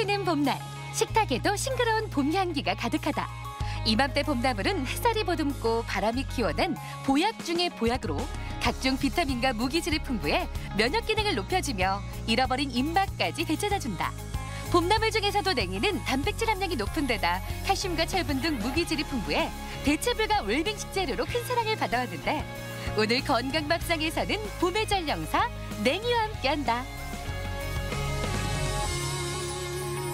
푸르는 봄날, 식탁에도 싱그러운 봄 향기가 가득하다. 이맘때 봄나물은 햇살이 보듬고 바람이 키워낸 보약 중의 보약으로 각종 비타민과 무기질을 풍부해 면역 기능을 높여주며 잃어버린 입맛까지 되찾아준다. 봄나물 중에서도 냉이는 단백질 함량이 높은 데다 칼슘과 철분 등 무기질이 풍부해 대체불가 웰빙 식재료로 큰 사랑을 받아왔는데 오늘 건강밥상에서는 봄의 전령사 냉이와 함께한다.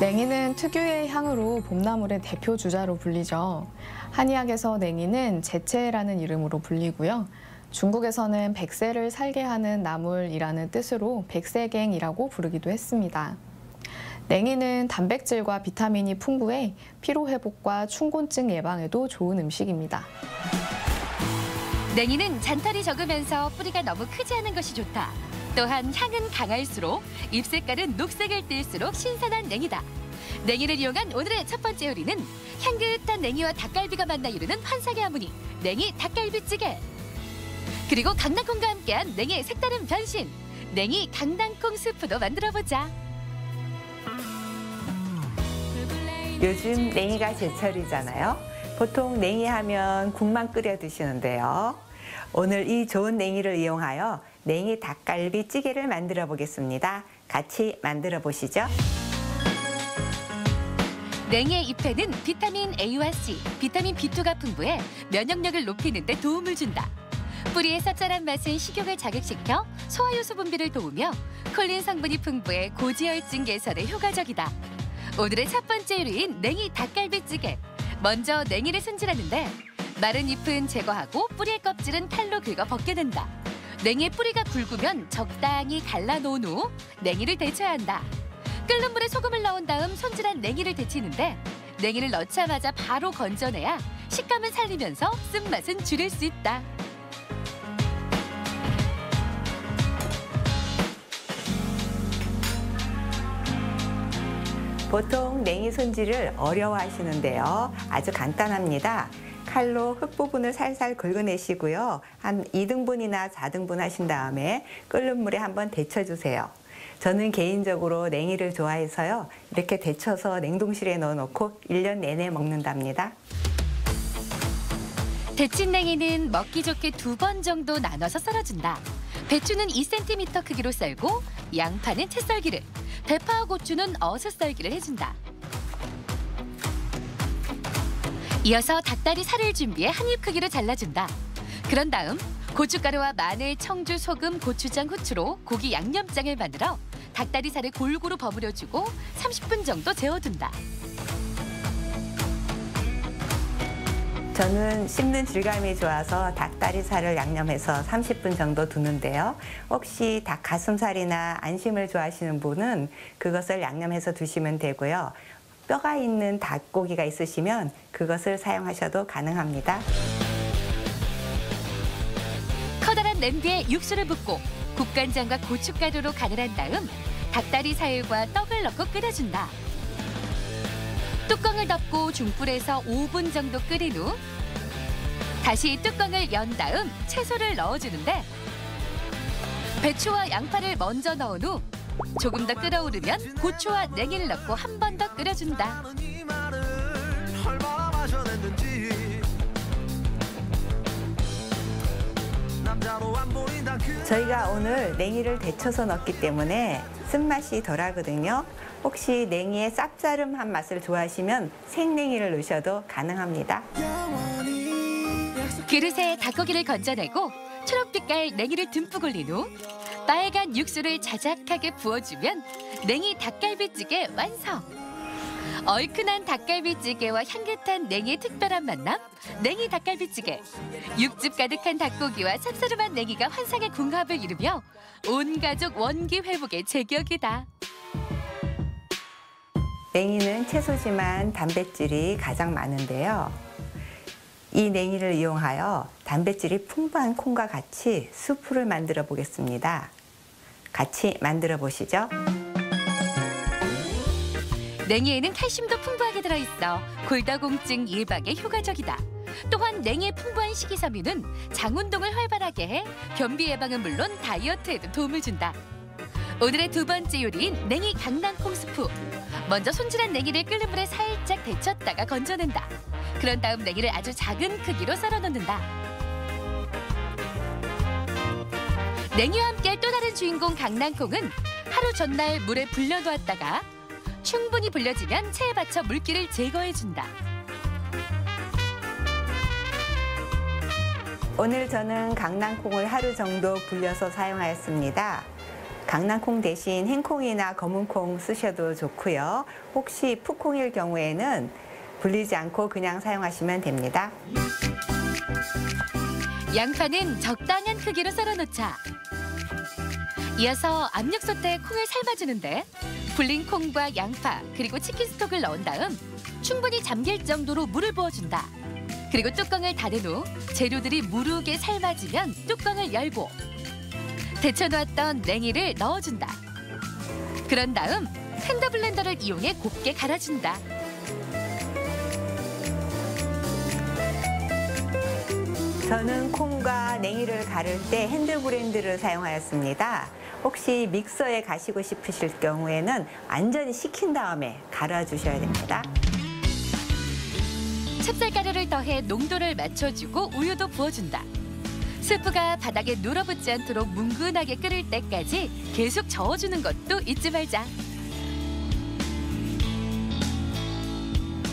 냉이는 특유의 향으로 봄나물의 대표 주자로 불리죠. 한의학에서 냉이는 제채라는 이름으로 불리고요. 중국에서는 백세를 살게 하는 나물이라는 뜻으로 백세갱이라고 부르기도 했습니다. 냉이는 단백질과 비타민이 풍부해 피로회복과 충곤증 예방에도 좋은 음식입니다. 냉이는 잔털이 적으면서 뿌리가 너무 크지 않은 것이 좋다. 또한 향은 강할수록 잎 색깔은 녹색을 띨수록 신선한 냉이다. 냉이를 이용한 오늘의 첫 번째 요리는 향긋한 냉이와 닭갈비가 만나 이루는 환상의 하모니, 냉이 닭갈비찌개. 그리고 강낭콩과 함께한 냉이의 색다른 변신, 냉이 강낭콩 스프도 만들어보자. 요즘 냉이가 제철이잖아요. 보통 냉이 하면 국만 끓여 드시는데요. 오늘 이 좋은 냉이를 이용하여 냉이 닭갈비 찌개를 만들어 보겠습니다. 같이 만들어 보시죠. 냉이의 잎에는 비타민 A와 C, 비타민 B2가 풍부해 면역력을 높이는 데 도움을 준다. 뿌리의 쌉쌀한 맛은 식욕을 자극시켜 소화효소 분비를 도우며 콜린 성분이 풍부해 고지혈증 개선에 효과적이다. 오늘의 첫 번째 요리인 냉이 닭갈비찌개. 먼저 냉이를 손질하는데 마른 잎은 제거하고 뿌리의 껍질은 칼로 긁어 벗게 된다. 냉이의 뿌리가 굵으면 적당히 갈라놓은 후 냉이를 데쳐야 한다. 끓는 물에 소금을 넣은 다음 손질한 냉이를 데치는데 냉이를 넣자마자 바로 건져내야 식감을 살리면서 쓴맛은 줄일 수 있다. 보통 냉이 손질을 어려워하시는데요. 아주 간단합니다. 칼로 흙 부분을 살살 긁어내시고요. 한 2등분이나 4등분 하신 다음에 끓는 물에 한번 데쳐주세요. 저는 개인적으로 냉이를 좋아해서요. 이렇게 데쳐서 냉동실에 넣어놓고 1년 내내 먹는답니다. 데친 냉이는 먹기 좋게 2번 정도 나눠서 썰어준다. 배추는 2cm 크기로 썰고 양파는 채 썰기를, 대파와 고추는 어슷 썰기를 해준다. 이어서 닭다리 살을 준비해 한 입 크기로 잘라준다. 그런 다음 고춧가루와 마늘, 청주, 소금, 고추장, 후추로 고기 양념장을 만들어 닭다리 살을 골고루 버무려주고 30분 정도 재워둔다. 저는 씹는 질감이 좋아서 닭다리살을 양념해서 30분 정도 두는데요. 혹시 닭 가슴살이나 안심을 좋아하시는 분은 그것을 양념해서 두시면 되고요. 뼈가 있는 닭고기가 있으시면 그것을 사용하셔도 가능합니다. 커다란 냄비에 육수를 붓고 국간장과 고춧가루로 간을 한 다음 닭다리살과 떡을 넣고 끓여준다. 뚜껑을 덮고 중불에서 5분 정도 끓인 후 다시 뚜껑을 연 다음 채소를 넣어주는데 배추와 양파를 먼저 넣은 후 조금 더 끓어오르면 고추와 냉이를 넣고 한 번 더 끓여준다. 저희가 오늘 냉이를 데쳐서 넣기 때문에 쓴맛이 덜하거든요. 혹시 냉이의 쌉싸름한 맛을 좋아하시면 생냉이를 넣으셔도 가능합니다. 그릇에 닭고기를 건져내고 초록빛깔 냉이를 듬뿍 올린 후 빨간 육수를 자작하게 부어주면 냉이 닭갈비찌개 완성! 얼큰한 닭갈비찌개와 향긋한 냉이의 특별한 만남, 냉이 닭갈비찌개. 육즙 가득한 닭고기와 쌉싸름한 냉이가 환상의 궁합을 이루며 온 가족 원기 회복의 제격이다. 냉이는 채소지만 단백질이 가장 많은데요. 이 냉이를 이용하여 단백질이 풍부한 콩과 같이 수프를 만들어 보겠습니다. 같이 만들어 보시죠. 냉이에는 칼슘도 풍부하게 들어있어 골다공증 예방에 효과적이다. 또한 냉이의 풍부한 식이섬유는 장운동을 활발하게 해 변비 예방은 물론 다이어트에도 도움을 준다. 오늘의 두 번째 요리인 냉이 강낭콩 스프. 먼저 손질한 냉이를 끓는 물에 살짝 데쳤다가 건져낸다. 그런 다음 냉이를 아주 작은 크기로 썰어 넣는다. 냉이와 함께 또 다른 주인공 강낭콩은 하루 전날 물에 불려놓았다가 충분히 불려지면 체에 받쳐 물기를 제거해준다. 오늘 저는 강낭콩을 하루 정도 불려서 사용하였습니다. 강낭콩 대신 흰콩이나 검은콩 쓰셔도 좋고요. 혹시 풋콩일 경우에는 불리지 않고 그냥 사용하시면 됩니다. 양파는 적당한 크기로 썰어놓자. 이어서 압력솥에 콩을 삶아주는데 불린 콩과 양파 그리고 치킨 스톡을 넣은 다음 충분히 잠길 정도로 물을 부어준다. 그리고 뚜껑을 닫은 후 재료들이 무르게 삶아지면 뚜껑을 열고 데쳐놓았던 냉이를 넣어준다. 그런 다음 핸드 블렌더를 이용해 곱게 갈아준다. 저는 콩과 냉이를 가를 때 핸드 블렌더를 사용하였습니다. 혹시 믹서에 가시고 싶으실 경우에는 완전히 식힌 다음에 갈아주셔야 됩니다. 찹쌀가루를 더해 농도를 맞춰주고 우유도 부어준다. 스프가 바닥에 눌어붙지 않도록 뭉근하게 끓을 때까지 계속 저어주는 것도 잊지 말자.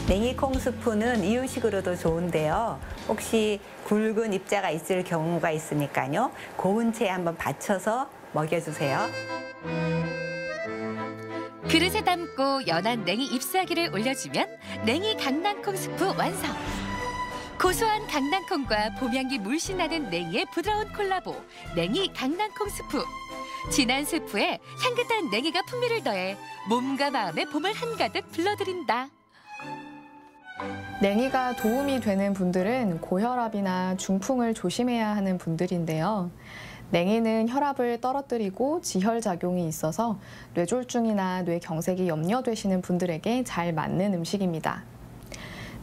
냉이콩 스프는 이유식으로도 좋은데요. 혹시 굵은 입자가 있을 경우가 있으니까요. 고운 채에 한번 받쳐서 먹여주세요. 그릇에 담고 연한 냉이 잎사귀를 올려주면 냉이 강낭콩 스프 완성. 고소한 강낭콩과 봄향기 물씬 나는 냉이의 부드러운 콜라보 냉이 강낭콩 스프. 진한 스프에 향긋한 냉이가 풍미를 더해 몸과 마음의 봄을 한가득 불러들인다. 냉이가 도움이 되는 분들은 고혈압이나 중풍을 조심해야 하는 분들인데요. 냉이는 혈압을 떨어뜨리고 지혈작용이 있어서 뇌졸중이나 뇌경색이 염려되시는 분들에게 잘 맞는 음식입니다.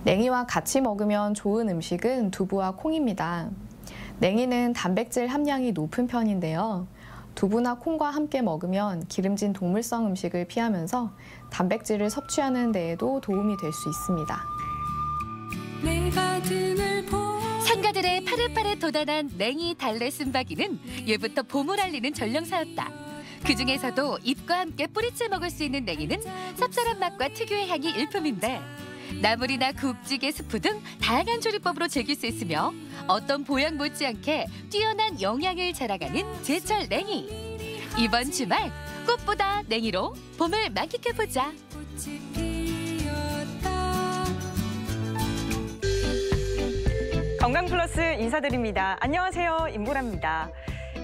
냉이와 같이 먹으면 좋은 음식은 두부와 콩입니다. 냉이는 단백질 함량이 높은 편인데요. 두부나 콩과 함께 먹으면 기름진 동물성 음식을 피하면서 단백질을 섭취하는 데에도 도움이 될 수 있습니다. 상가들의 파릇파릇 도단한 냉이 달래 쓴바귀는 예부터 봄을 알리는 전령사였다. 그중에서도 잎과 함께 뿌리째 먹을 수 있는 냉이는 쌉쌀한 맛과 특유의 향이 일품인데 나물이나 국찌개, 스프 등 다양한 조리법으로 즐길 수 있으며 어떤 보양 못지않게 뛰어난 영양을 자랑하는 제철 냉이. 이번 주말 꽃보다 냉이로 봄을 만끽해보자. 건강플러스 인사드립니다. 안녕하세요. 임보라입니다.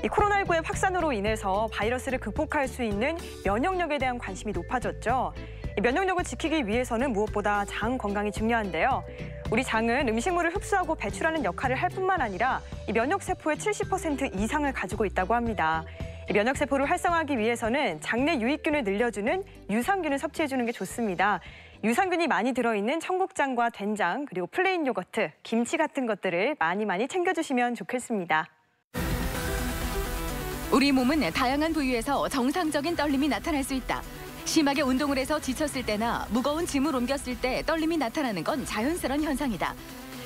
이 코로나19의 확산으로 인해서 바이러스를 극복할 수 있는 면역력에 대한 관심이 높아졌죠. 이 면역력을 지키기 위해서는 무엇보다 장 건강이 중요한데요. 우리 장은 음식물을 흡수하고 배출하는 역할을 할 뿐만 아니라 이 면역세포의 70% 이상을 가지고 있다고 합니다. 이 면역세포를 활성화하기 위해서는 장내 유익균을 늘려주는 유산균을 섭취해주는 게 좋습니다. 유산균이 많이 들어있는 청국장과 된장, 그리고 플레인 요거트, 김치 같은 것들을 많이 챙겨주시면 좋겠습니다. 우리 몸은 다양한 부위에서 정상적인 떨림이 나타날 수 있다. 심하게 운동을 해서 지쳤을 때나 무거운 짐을 옮겼을 때 떨림이 나타나는 건 자연스러운 현상이다.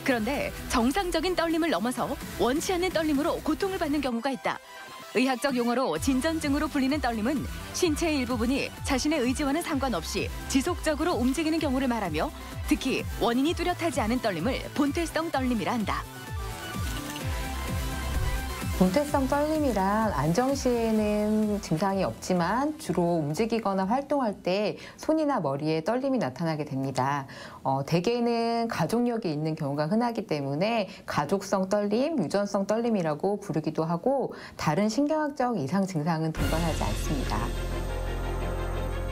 그런데 정상적인 떨림을 넘어서 원치 않는 떨림으로 고통을 받는 경우가 있다. 의학적 용어로 진전증으로 불리는 떨림은 신체의 일부분이 자신의 의지와는 상관없이 지속적으로 움직이는 경우를 말하며 특히 원인이 뚜렷하지 않은 떨림을 본태성 떨림이라 한다. 본태성 떨림이란 안정 시에는 증상이 없지만 주로 움직이거나 활동할 때 손이나 머리에 떨림이 나타나게 됩니다. 대개는 가족력이 있는 경우가 흔하기 때문에 가족성 떨림, 유전성 떨림이라고 부르기도 하고 다른 신경학적 이상 증상은 동반하지 않습니다.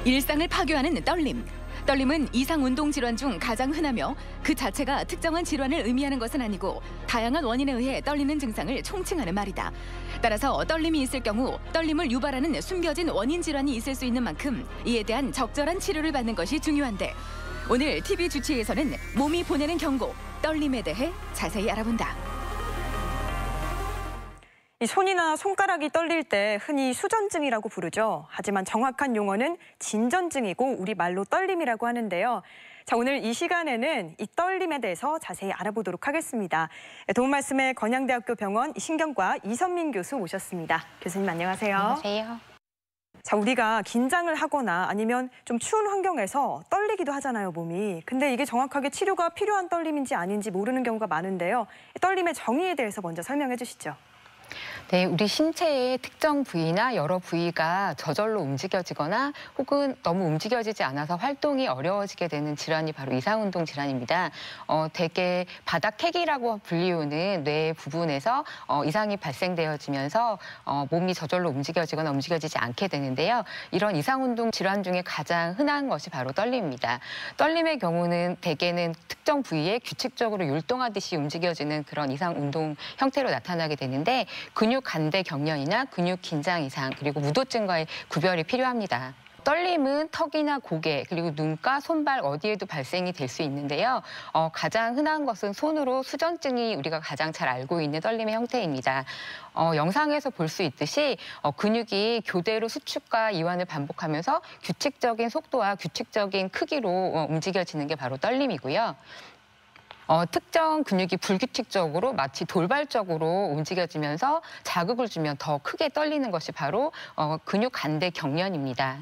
일상을 파괴하는 떨림. 떨림은 이상 운동 질환 중 가장 흔하며 그 자체가 특정한 질환을 의미하는 것은 아니고 다양한 원인에 의해 떨리는 증상을 총칭하는 말이다. 따라서 떨림이 있을 경우 떨림을 유발하는 숨겨진 원인 질환이 있을 수 있는 만큼 이에 대한 적절한 치료를 받는 것이 중요한데 오늘 TV 주치의에서는 몸이 보내는 경고, 떨림에 대해 자세히 알아본다. 이 손이나 손가락이 떨릴 때 흔히 수전증이라고 부르죠. 하지만 정확한 용어는 진전증이고 우리말로 떨림이라고 하는데요. 자, 오늘 이 시간에는 이 떨림에 대해서 자세히 알아보도록 하겠습니다. 도움 말씀에 건양대학교 병원 신경과 이선민 교수 모셨습니다. 교수님 안녕하세요. 안녕하세요. 자, 우리가 긴장을 하거나 아니면 좀 추운 환경에서 떨리기도 하잖아요, 몸이. 근데 이게 정확하게 치료가 필요한 떨림인지 아닌지 모르는 경우가 많은데요. 떨림의 정의에 대해서 먼저 설명해 주시죠. 네, 우리 신체의 특정 부위나 여러 부위가 저절로 움직여지거나 혹은 너무 움직여지지 않아서 활동이 어려워지게 되는 질환이 바로 이상운동 질환입니다. 대개 바닥핵이라고 불리우는 뇌 부분에서 이상이 발생되어지면서 몸이 저절로 움직여지거나 움직여지지 않게 되는데요. 이런 이상운동 질환 중에 가장 흔한 것이 바로 떨림입니다. 떨림의 경우는 대개는 특정 부위에 규칙적으로 율동하듯이 움직여지는 그런 이상운동 형태로 나타나게 되는데 근육 간대 경련이나 근육 긴장 이상 그리고 무도증과의 구별이 필요합니다. 떨림은 턱이나 고개 그리고 눈가, 손발 어디에도 발생이 될 수 있는데요. 가장 흔한 것은 손으로 수전증이 우리가 가장 잘 알고 있는 떨림의 형태입니다. 영상에서 볼 수 있듯이 근육이 교대로 수축과 이완을 반복하면서 규칙적인 속도와 규칙적인 크기로 움직여지는 게 바로 떨림이고요. 특정 근육이 불규칙적으로 마치 돌발적으로 움직여지면서 자극을 주면 더 크게 떨리는 것이 바로 근육 간대 경련입니다.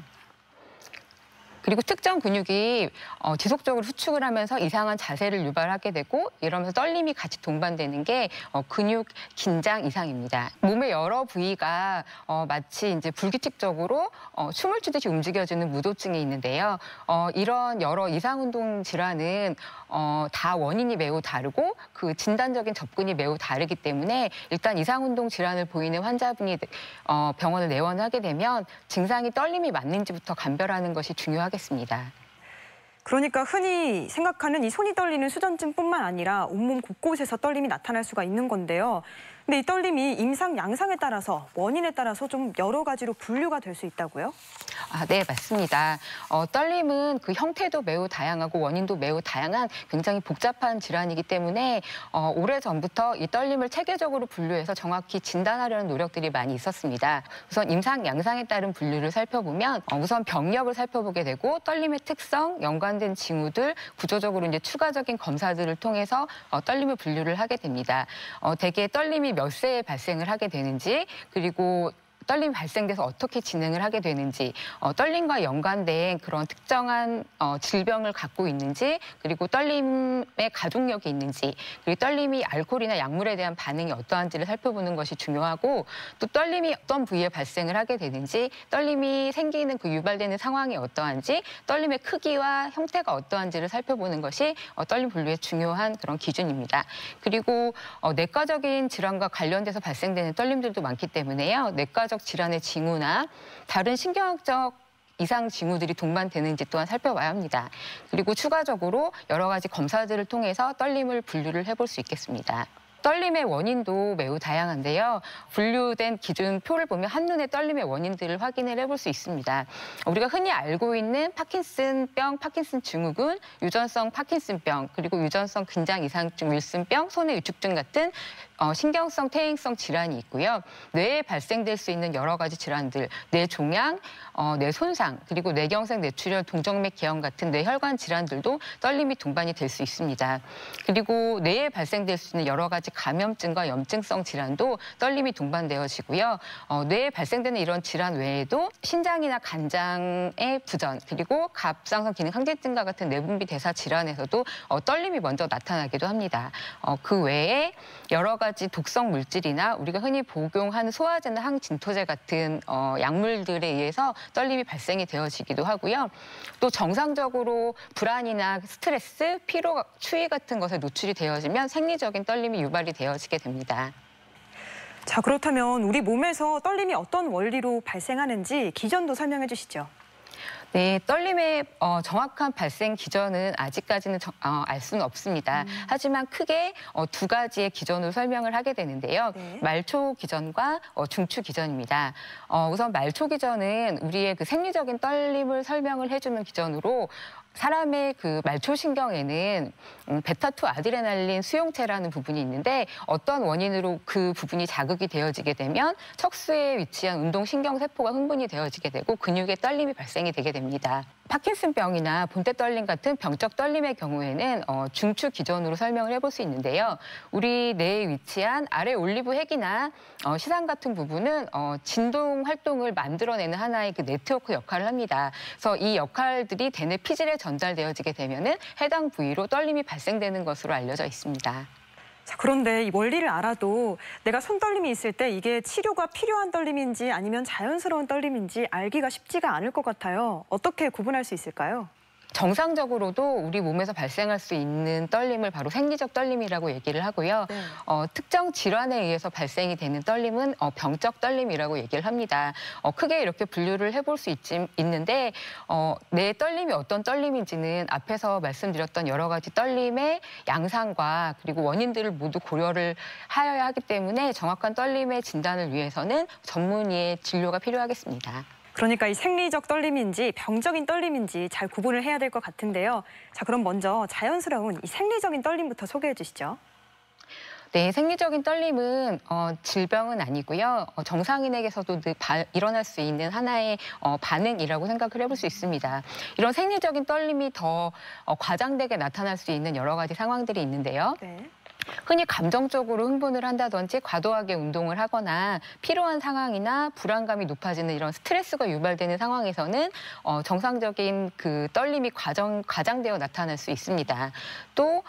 그리고 특정 근육이 지속적으로 수축을 하면서 이상한 자세를 유발하게 되고 이러면서 떨림이 같이 동반되는 게 근육 긴장 이상입니다. 몸의 여러 부위가 마치 이제 불규칙적으로 춤을 추듯이 움직여지는 무도증이 있는데요. 이런 여러 이상운동 질환은 다 원인이 매우 다르고 그 진단적인 접근이 매우 다르기 때문에 일단 이상운동 질환을 보이는 환자분이 병원을 내원하게 되면 증상이 떨림이 맞는지부터 감별하는 것이 중요하겠습니다. 그러니까 흔히 생각하는 이 손이 떨리는 수전증뿐만 아니라 온몸 곳곳에서 떨림이 나타날 수가 있는 건데요. 근데 이 떨림이 임상, 양상에 따라서 원인에 따라서 좀 여러 가지로 분류가 될 수 있다고요? 네, 맞습니다. 떨림은 그 형태도 매우 다양하고 원인도 매우 다양한 굉장히 복잡한 질환이기 때문에 오래전부터 이 떨림을 체계적으로 분류해서 정확히 진단하려는 노력들이 많이 있었습니다. 우선 임상, 양상에 따른 분류를 살펴보면 우선 병력을 살펴보게 되고 떨림의 특성, 연관된 징후들, 구조적으로 이제 추가적인 검사들을 통해서 떨림을 분류를 하게 됩니다. 대개 떨림이 몇 세에 발생을 하게 되는지 그리고 떨림이 발생돼서 어떻게 진행을 하게 되는지, 떨림과 연관된 그런 특정한 질병을 갖고 있는지, 그리고 떨림의 가족력이 있는지, 그리고 떨림이 알코올이나 약물에 대한 반응이 어떠한지를 살펴보는 것이 중요하고 또 떨림이 어떤 부위에 발생을 하게 되는지, 떨림이 생기는 그 유발되는 상황이 어떠한지, 떨림의 크기와 형태가 어떠한지를 살펴보는 것이 떨림 분류의 중요한 그런 기준입니다. 그리고 내과적인 질환과 관련돼서 발생되는 떨림들도 많기 때문에요. 내과적 질환의 징후나 다른 신경학적 이상 징후들이 동반되는지 또한 살펴봐야 합니다. 그리고 추가적으로 여러 가지 검사들을 통해서 떨림을 분류를 해볼 수 있겠습니다. 떨림의 원인도 매우 다양한데요. 분류된 기준표를 보면 한눈에 떨림의 원인들을 확인을 해볼 수 있습니다. 우리가 흔히 알고 있는 파킨슨병, 파킨슨 증후군, 유전성 파킨슨병, 그리고 유전성 근장 이상증 윌슨병, 손의 위축증 같은 신경성 퇴행성 질환이 있고요. 뇌에 발생될 수 있는 여러 가지 질환들, 뇌 종양, 뇌 손상, 그리고 뇌경색, 뇌출혈, 동정맥 개형 같은 뇌혈관 질환들도 떨림이 동반이 될 수 있습니다. 그리고 뇌에 발생될 수 있는 여러 가지 감염증과 염증성 질환도 떨림이 동반되어지고요. 뇌에 발생되는 이런 질환 외에도 신장이나 간장의 부전, 그리고 갑상선 기능 항진증과 같은 내분비 대사 질환에서도 떨림이 먼저 나타나기도 합니다. 그 외에 여러 가지 독성 물질이나 우리가 흔히 복용하는 소화제나 항진토제 같은 약물들에 의해서 떨림이 발생이 되어지기도 하고요. 또 정상적으로 불안이나 스트레스, 피로, 추위 같은 것에 노출이 되어지면 생리적인 떨림이 유발이 되어지게 됩니다. 자, 그렇다면 우리 몸에서 떨림이 어떤 원리로 발생하는지 기전도 설명해 주시죠. 네, 떨림의 정확한 발생 기전은 아직까지는 알 수는 없습니다. 하지만 크게 두 가지의 기전으로 설명을 하게 되는데요. 네. 말초 기전과 중추 기전입니다. 우선 말초 기전은 우리의 그 생리적인 떨림을 설명을 해주는 기전으로 사람의 그 말초신경에는 베타2 아드레날린 수용체라는 부분이 있는데 어떤 원인으로 그 부분이 자극이 되어지게 되면 척수에 위치한 운동신경세포가 흥분이 되어지게 되고 근육에 떨림이 발생이 되게 됩니다. 파킨슨병이나 본때 떨림 같은 병적 떨림의 경우에는 중추 기전으로 설명을 해볼 수 있는데요. 우리 뇌에 위치한 아래 올리브 핵이나 시상 같은 부분은 진동 활동을 만들어내는 하나의 그 네트워크 역할을 합니다. 그래서 이 역할들이 대뇌 피질에 전달되어지게 되면은 해당 부위로 떨림이 발생되는 것으로 알려져 있습니다. 자, 그런데 이 원리를 알아도 내가 손떨림이 있을 때 이게 치료가 필요한 떨림인지 아니면 자연스러운 떨림인지 알기가 쉽지가 않을 것 같아요. 어떻게 구분할 수 있을까요? 정상적으로도 우리 몸에서 발생할 수 있는 떨림을 바로 생리적 떨림이라고 얘기를 하고요. 네. 특정 질환에 의해서 발생이 되는 떨림은 병적 떨림이라고 얘기를 합니다. 크게 이렇게 분류를 해볼 수 있는데 내 떨림이 어떤 떨림인지는 앞에서 말씀드렸던 여러 가지 떨림의 양상과 그리고 원인들을 모두 고려를 하여야 하기 때문에 정확한 떨림의 진단을 위해서는 전문의의 진료가 필요하겠습니다. 그러니까 이 생리적 떨림인지 병적인 떨림인지 잘 구분을 해야 될 것 같은데요. 자, 그럼 먼저 자연스러운 이 생리적인 떨림부터 소개해 주시죠. 네, 생리적인 떨림은 질병은 아니고요. 정상인에게서도 일어날 수 있는 하나의 반응이라고 생각을 해볼 수 있습니다. 이런 생리적인 떨림이 더 과장되게 나타날 수 있는 여러 가지 상황들이 있는데요. 네. 흔히 감정적으로 흥분을 한다든지 과도하게 운동을 하거나 피로한 상황이나 불안감이 높아지는 이런 스트레스가 유발되는 상황에서는 정상적인 그 떨림이 과장되어 나타날 수 있습니다. 또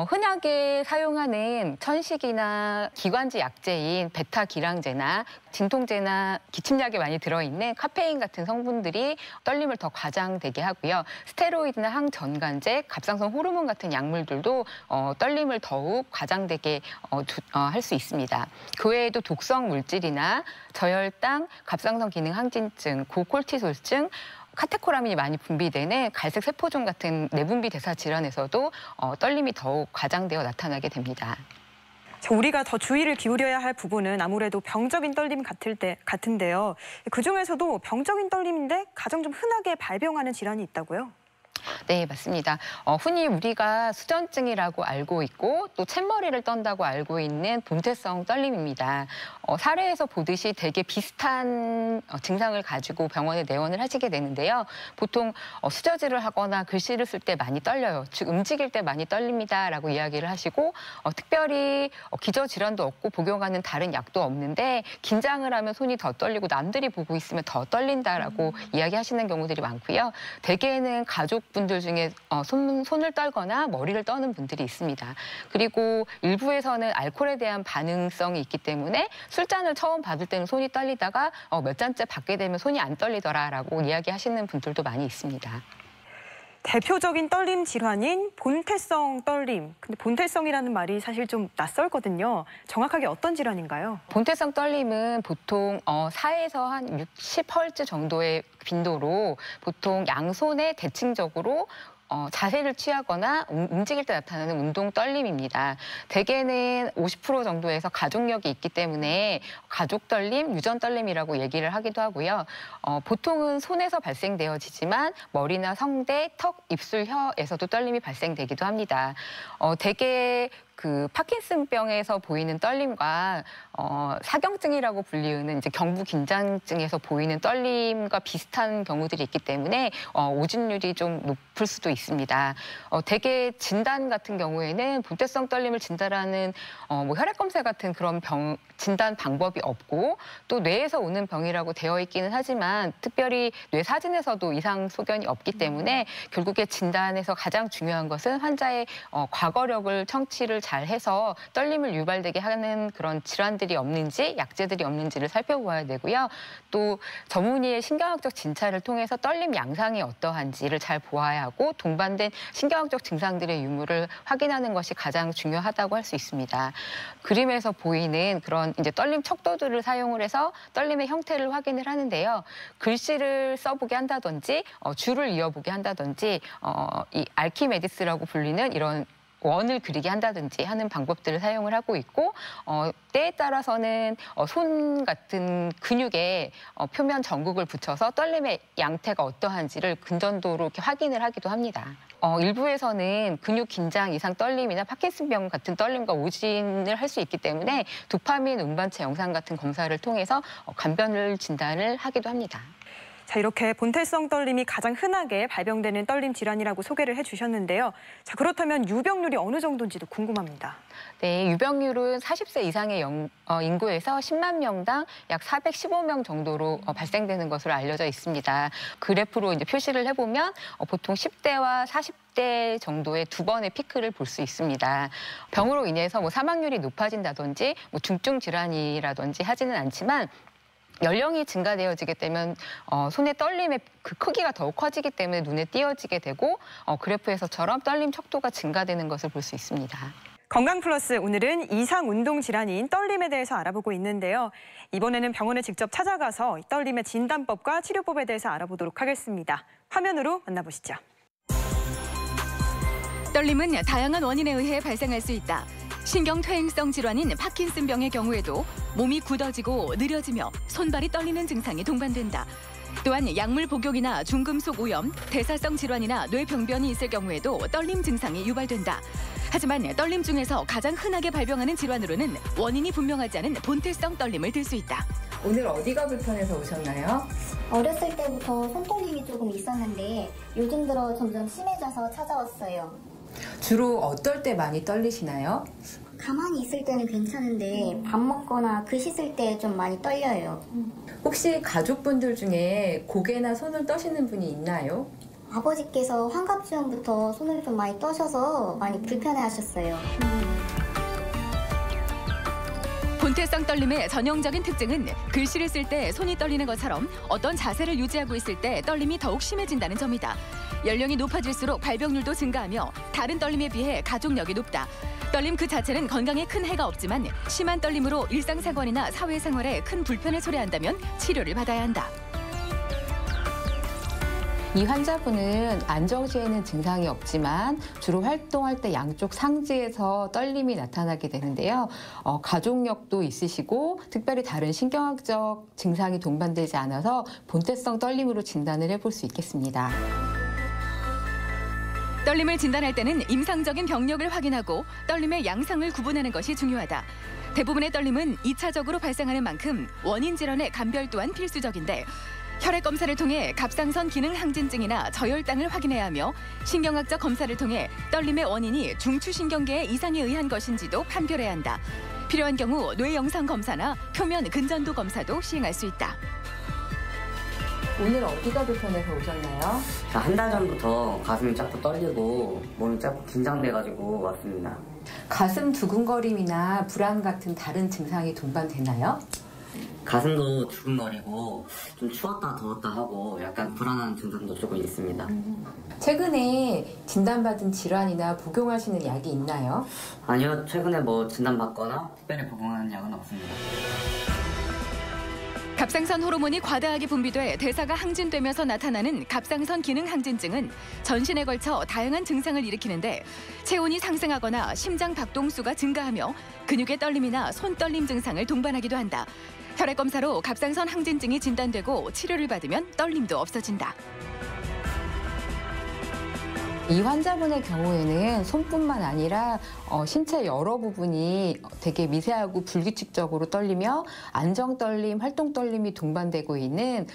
흔하게 사용하는 천식이나 기관지 약제인 베타기량제나 진통제나 기침약에 많이 들어있는 카페인 같은 성분들이 떨림을 더 과장되게 하고요. 스테로이드나 항전간제, 갑상선 호르몬 같은 약물들도 떨림을 더욱 과장되게 할 수 있습니다. 그 외에도 독성 물질이나 저혈당, 갑상선 기능 항진증, 고콜티솔증, 카테코라민이 많이 분비되는 갈색 세포종 같은 내분비 대사 질환에서도 떨림이 더욱 과장되어 나타나게 됩니다. 자, 우리가 더 주의를 기울여야 할 부분은 아무래도 병적인 떨림 같은데요. 그중에서도 병적인 떨림인데 가장 좀 흔하게 발병하는 질환이 있다고요? 네, 맞습니다. 흔히 우리가 수전증이라고 알고 있고 또 챗머리를 떤다고 알고 있는 본태성 떨림입니다. 사례에서 보듯이 되게 비슷한 증상을 가지고 병원에 내원을 하시게 되는데요. 보통 수저질을 하거나 글씨를 쓸 때 많이 떨려요. 즉 움직일 때 많이 떨립니다라고 이야기를 하시고 특별히 기저질환도 없고 복용하는 다른 약도 없는데 긴장을 하면 손이 더 떨리고 남들이 보고 있으면 더 떨린다라고 이야기하시는 경우들이 많고요. 대개는 가족분들 중에 손을 떨거나 머리를 떠는 분들이 있습니다. 그리고 일부에서는 알코올에 대한 반응성이 있기 때문에 술잔을 처음 받을 때는 손이 떨리다가 몇 잔째 받게 되면 손이 안 떨리더라라고 이야기하시는 분들도 많이 있습니다. 대표적인 떨림 질환인 본태성 떨림. 근데 본태성이라는 말이 사실 좀 낯설거든요. 정확하게 어떤 질환인가요? 본태성 떨림은 보통 4에서 한 60Hz 정도의 빈도로 보통 양손에 대칭적으로 자세를 취하거나 움직일 때 나타나는 운동 떨림입니다. 대개는 50% 정도에서 가족력이 있기 때문에 가족 떨림, 유전 떨림이라고 얘기를 하기도 하고요. 보통은 손에서 발생되어지지만 머리나 성대, 턱, 입술, 혀에서도 떨림이 발생되기도 합니다. 대개 그 파킨슨병에서 보이는 떨림과 사경증이라고 불리우는 이제 경부 긴장증에서 보이는 떨림과 비슷한 경우들이 있기 때문에 오진율이 좀 높을 수도 있습니다. 대개 진단 같은 경우에는 본태성 떨림을 진단하는 뭐 혈액 검사 같은 그런 진단 방법이 없고 또 뇌에서 오는 병이라고 되어 있기는 하지만 특별히 뇌 사진에서도 이상 소견이 없기 때문에 결국에 진단에서 가장 중요한 것은 환자의 과거력을 청취를 잘 해서 떨림을 유발되게 하는 그런 질환들이 없는지 약제들이 없는지를 살펴보아야 되고요. 또 전문의의 신경학적 진찰을 통해서 떨림 양상이 어떠한지를 잘 보아야 하고 동반된 신경학적 증상들의 유무를 확인하는 것이 가장 중요하다고 할 수 있습니다. 그림에서 보이는 그런 이제 떨림 척도들을 사용을 해서 떨림의 형태를 확인을 하는데요. 글씨를 써보게 한다든지 줄을 이어보게 한다든지 이 알키메디스라고 불리는 이런 원을 그리게 한다든지 하는 방법들을 사용을 하고 있고 때에 따라서는 손 같은 근육에 표면 전극을 붙여서 떨림의 양태가 어떠한지를 근전도로 이렇게 확인을 하기도 합니다. 일부에서는 근육 긴장 이상 떨림이나 파킨슨병 같은 떨림과 오진을 할 수 있기 때문에 도파민 운반체 영상 같은 검사를 통해서 간변을 진단을 하기도 합니다. 자, 이렇게 본태성 떨림이 가장 흔하게 발병되는 떨림 질환이라고 소개를 해주셨는데요. 자, 그렇다면 유병률이 어느 정도인지도 궁금합니다. 네, 유병률은 40세 이상의 인구에서 10만 명당 약 415명 정도로 발생되는 것으로 알려져 있습니다. 그래프로 이제 표시를 해보면 보통 10대와 40대 정도의 두 번의 피크를 볼 수 있습니다. 병으로 인해서 사망률이 높아진다든지 중증 질환이라든지 하지는 않지만 연령이 증가되어지게 되면 손의 떨림의 그 크기가 더욱 커지기 때문에 눈에 띄어지게 되고 그래프에서처럼 떨림 척도가 증가되는 것을 볼 수 있습니다. 건강 플러스 오늘은 이상 운동 질환인 떨림에 대해서 알아보고 있는데요. 이번에는 병원에 직접 찾아가서 떨림의 진단법과 치료법에 대해서 알아보도록 하겠습니다. 화면으로 만나보시죠. 떨림은 다양한 원인에 의해 발생할 수 있다. 신경퇴행성 질환인 파킨슨병의 경우에도 몸이 굳어지고 느려지며 손발이 떨리는 증상이 동반된다. 또한 약물 복용이나 중금속 오염, 대사성 질환이나 뇌병변이 있을 경우에도 떨림 증상이 유발된다. 하지만 떨림 중에서 가장 흔하게 발병하는 질환으로는 원인이 분명하지 않은 본태성 떨림을 들 수 있다. 오늘 어디가 불편해서 오셨나요? 어렸을 때부터 손떨림이 조금 있었는데 요즘 들어 점점 심해져서 찾아왔어요. 주로 어떨 때 많이 떨리시나요? 가만히 있을 때는 괜찮은데 밥 먹거나 글 씻을 때 좀 많이 떨려요. 혹시 가족분들 중에 고개나 손을 떠시는 분이 있나요? 아버지께서 환갑 즈음부터 손을 좀 많이 떠셔서 많이 불편해하셨어요. 본태성 떨림의 전형적인 특징은 글씨를 쓸 때 손이 떨리는 것처럼 어떤 자세를 유지하고 있을 때 떨림이 더욱 심해진다는 점이다. 연령이 높아질수록 발병률도 증가하며 다른 떨림에 비해 가족력이 높다. 떨림 그 자체는 건강에 큰 해가 없지만 심한 떨림으로 일상생활이나 사회생활에 큰 불편을 초래한다면 치료를 받아야 한다. 이 환자분은 안정 시에는 증상이 없지만 주로 활동할 때 양쪽 상지에서 떨림이 나타나게 되는데요. 가족력도 있으시고 특별히 다른 신경학적 증상이 동반되지 않아서 본태성 떨림으로 진단을 해볼 수 있겠습니다. 떨림을 진단할 때는 임상적인 병력을 확인하고 떨림의 양상을 구분하는 것이 중요하다. 대부분의 떨림은 2차적으로 발생하는 만큼 원인 질환의 감별 또한 필수적인데 혈액 검사를 통해 갑상선 기능 항진증이나 저혈당을 확인해야 하며 신경학적 검사를 통해 떨림의 원인이 중추신경계의 이상에 의한 것인지도 판별해야 한다. 필요한 경우 뇌 영상 검사나 표면 근전도 검사도 시행할 수 있다. 오늘 어디가 불편해서 오셨나요? 한 달 전부터 가슴이 자꾸 떨리고 몸이 자꾸 긴장돼가지고 왔습니다. 가슴 두근거림이나 불안 같은 다른 증상이 동반되나요? 가슴도 두근거리고 좀 추웠다 더웠다 하고 약간 불안한 증상도 조금 있습니다. 최근에 진단받은 질환이나 복용하시는 약이 있나요? 아니요, 최근에 뭐 진단받거나 특별히 복용하는 약은 없습니다. 갑상선 호르몬이 과다하게 분비돼 대사가 항진되면서 나타나는 갑상선 기능 항진증은 전신에 걸쳐 다양한 증상을 일으키는데 체온이 상승하거나 심장 박동수가 증가하며 근육의 떨림이나 손떨림 증상을 동반하기도 한다. 혈액 검사로 갑상선 항진증이 진단되고 치료를 받으면 떨림도 없어진다. 이 환자분의 경우에는 손뿐만 아니라 신체 여러 부분이 되게 미세하고 불규칙적으로 떨리며 안정떨림, 활동떨림이 동반되고 있는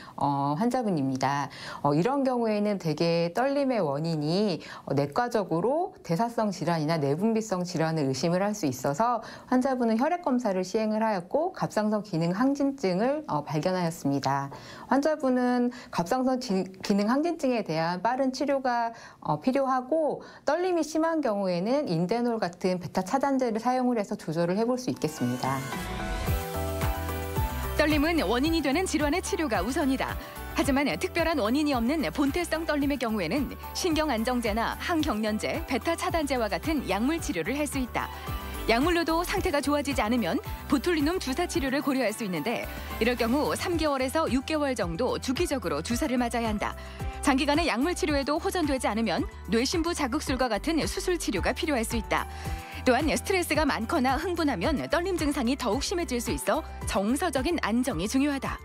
환자분입니다. 이런 경우에는 대개 떨림의 원인이 내과적으로 대사성 질환이나 내분비성 질환을 의심을 할 수 있어서 환자분은 혈액 검사를 시행을 하였고 갑상선 기능 항진증을 발견하였습니다. 환자분은 갑상선 기능 항진증에 대한 빠른 치료가 필요하고 떨림이 심한 경우에는 인데놀 같은 베타 차단제를 사용을 해서 조절을 해볼 수 있겠습니다. 떨림은 원인이 되는 질환의 치료가 우선이다. 하지만 특별한 원인이 없는 본태성 떨림의 경우에는 신경안정제나 항경련제, 베타 차단제와 같은 약물 치료를 할 수 있다. 약물로도 상태가 좋아지지 않으면 보툴리눔 주사 치료를 고려할 수 있는데 이럴 경우 3개월에서 6개월 정도 주기적으로 주사를 맞아야 한다. 장기간의 약물 치료에도 호전되지 않으면 뇌신부 자극술과 같은 수술 치료가 필요할 수 있다. 또한 스트레스가 많거나 흥분하면 떨림 증상이 더욱 심해질 수 있어 정서적인 안정이 중요하다.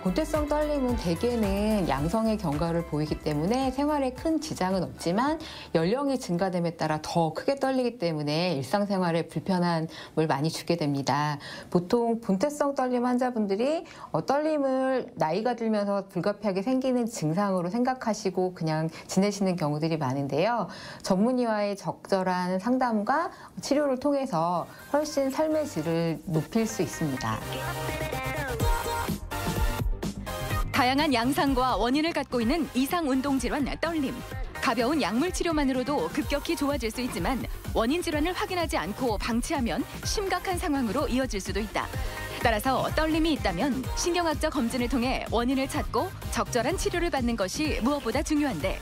본태성 떨림은 대개는 양성의 경과를 보이기 때문에 생활에 큰 지장은 없지만 연령이 증가됨에 따라 더 크게 떨리기 때문에 일상생활에 불편함을 많이 주게 됩니다. 보통 본태성 떨림 환자분들이 떨림을 나이가 들면서 불가피하게 생기는 증상으로 생각하시고 그냥 지내시는 경우들이 많은데요. 전문의와의 적절한 상담과 치료를 통해서 훨씬 삶의 질을 높일 수 있습니다. 다양한 양상과 원인을 갖고 있는 이상 운동 질환 떨림. 가벼운 약물 치료만으로도 급격히 좋아질 수 있지만 원인 질환을 확인하지 않고 방치하면 심각한 상황으로 이어질 수도 있다. 따라서 떨림이 있다면 신경학적 검진을 통해 원인을 찾고 적절한 치료를 받는 것이 무엇보다 중요한데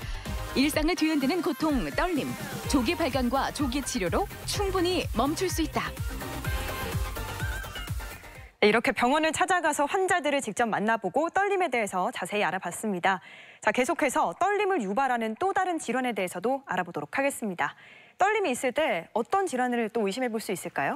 일상을 뒤흔드는 고통, 떨림, 조기 발견과 조기 치료로 충분히 멈출 수 있다. 이렇게 병원을 찾아가서 환자들을 직접 만나보고 떨림에 대해서 자세히 알아봤습니다. 자, 계속해서 떨림을 유발하는 또 다른 질환에 대해서도 알아보도록 하겠습니다. 떨림이 있을 때 어떤 질환을 또 의심해 볼 수 있을까요?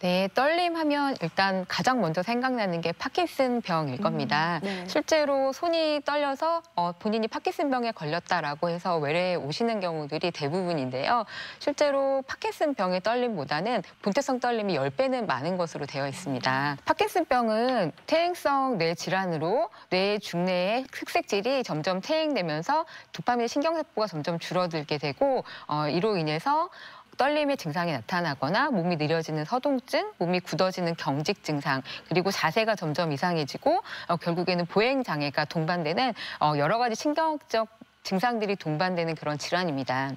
네, 떨림 하면 일단 가장 먼저 생각나는 게 파킨슨병일 겁니다. 네. 실제로 손이 떨려서 본인이 파킨슨병에 걸렸다라고 해서 외래에 오시는 경우들이 대부분인데요. 실제로 파킨슨병의 떨림보다는 본태성 떨림이 10배는 많은 것으로 되어 있습니다. 파킨슨병은 퇴행성 뇌 질환으로 뇌 중뇌의 흑색질이 점점 퇴행되면서 도파민 신경세포가 점점 줄어들게 되고 이로 인해서 떨림의 증상이 나타나거나 몸이 느려지는 서동증, 몸이 굳어지는 경직 증상, 그리고 자세가 점점 이상해지고 결국에는 보행 장애가 동반되는 여러 가지 신경적 증상들이 동반되는 그런 질환입니다.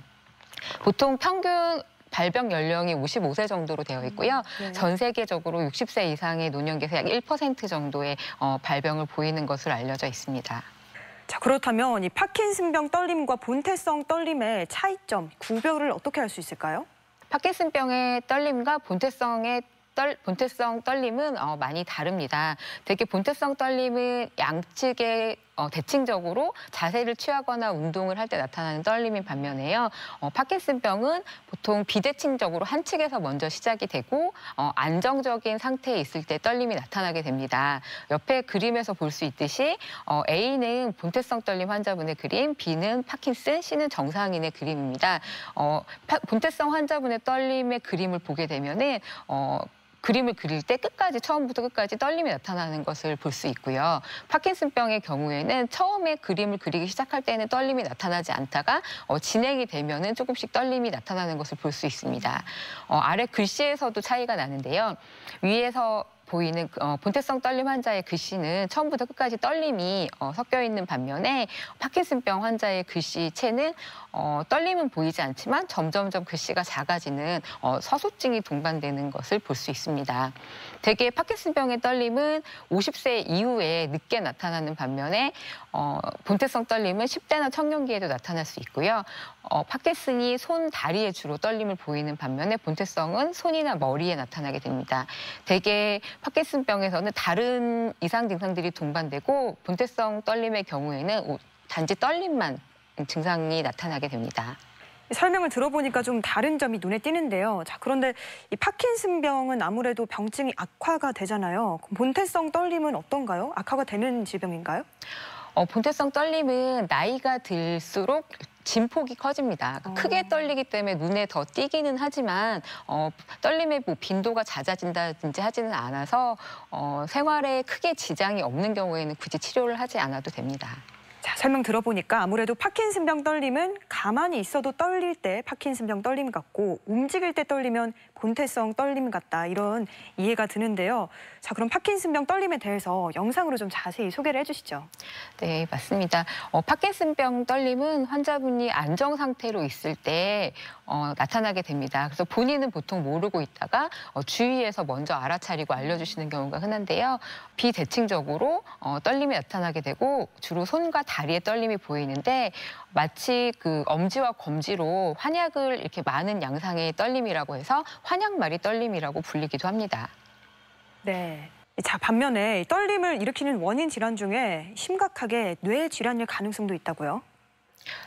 보통 평균 발병 연령이 55세 정도로 되어 있고요. 네. 전 세계적으로 60세 이상의 노년기에서 약 1% 정도의 발병을 보이는 것으로 알려져 있습니다. 자, 그렇다면 이 파킨슨병 떨림과 본태성 떨림의 차이점, 구별을 어떻게 할 수 있을까요? 파킨슨병의 떨림과 본태성 떨림은 많이 다릅니다. 되게 본태성 떨림은 양측의 대칭적으로 자세를 취하거나 운동을 할 때 나타나는 떨림인 반면에요. 파킨슨병은 보통 비대칭적으로 한 측에서 먼저 시작이 되고 안정적인 상태에 있을 때 떨림이 나타나게 됩니다. 옆에 그림에서 볼 수 있듯이 A는 본태성 떨림 환자분의 그림, B는 파킨슨, C는 정상인의 그림입니다. 본태성 환자분의 떨림의 그림을 보게 되면은 그림을 그릴 때 처음부터 끝까지 떨림이 나타나는 것을 볼 수 있고요. 파킨슨병의 경우에는 처음에 그림을 그리기 시작할 때는 떨림이 나타나지 않다가 진행이 되면은 조금씩 떨림이 나타나는 것을 볼 수 있습니다. 아래 글씨에서도 차이가 나는데요. 위에서 보이는 본태성 떨림 환자의 글씨는 처음부터 끝까지 떨림이 섞여 있는 반면에 파킨슨병 환자의 글씨체는 떨림은 보이지 않지만 점점점 글씨가 작아지는 서소증이 동반되는 것을 볼 수 있습니다. 대개 파킨슨병의 떨림은 50세 이후에 늦게 나타나는 반면에 본태성 떨림은 10대나 청년기에도 나타날 수 있고요. 파킨슨이 손, 다리에 주로 떨림을 보이는 반면에 본태성은 손이나 머리에 나타나게 됩니다. 대개 파킨슨병에서는 다른 이상 증상들이 동반되고 본태성 떨림의 경우에는 단지 떨림만 증상이 나타나게 됩니다. 설명을 들어보니까 좀 다른 점이 눈에 띄는데요. 자, 그런데 이 파킨슨병은 아무래도 병증이 악화가 되잖아요. 그럼 본태성 떨림은 어떤가요? 악화가 되는 질병인가요? 본태성 떨림은 나이가 들수록 진폭이 커집니다. 크게 떨리기 때문에 눈에 더 띄기는 하지만 떨림의 빈도가 잦아진다든지 하지는 않아서 생활에 크게 지장이 없는 경우에는 굳이 치료를 하지 않아도 됩니다. 자, 설명 들어보니까 아무래도 파킨슨병 떨림은 가만히 있어도 떨릴 때 파킨슨병 떨림 같고 움직일 때 떨리면 본태성 떨림 같다, 이런 이해가 드는데요. 자, 그럼 파킨슨병 떨림에 대해서 영상으로 좀 자세히 소개를 해주시죠. 네, 맞습니다. 파킨슨병 떨림은 환자분이 안정 상태로 있을 때 나타나게 됩니다. 그래서 본인은 보통 모르고 있다가 주위에서 먼저 알아차리고 알려주시는 경우가 흔한데요. 비대칭적으로 떨림이 나타나게 되고 주로 손과 다리에 떨림이 보이는데 마치 그 엄지와 검지로 환약을 이렇게 많은 양상의 떨림이라고 해서 환약마리 떨림이라고 불리기도 합니다. 네. 자, 반면에 떨림을 일으키는 원인 질환 중에 심각하게 뇌 질환일 가능성도 있다고요?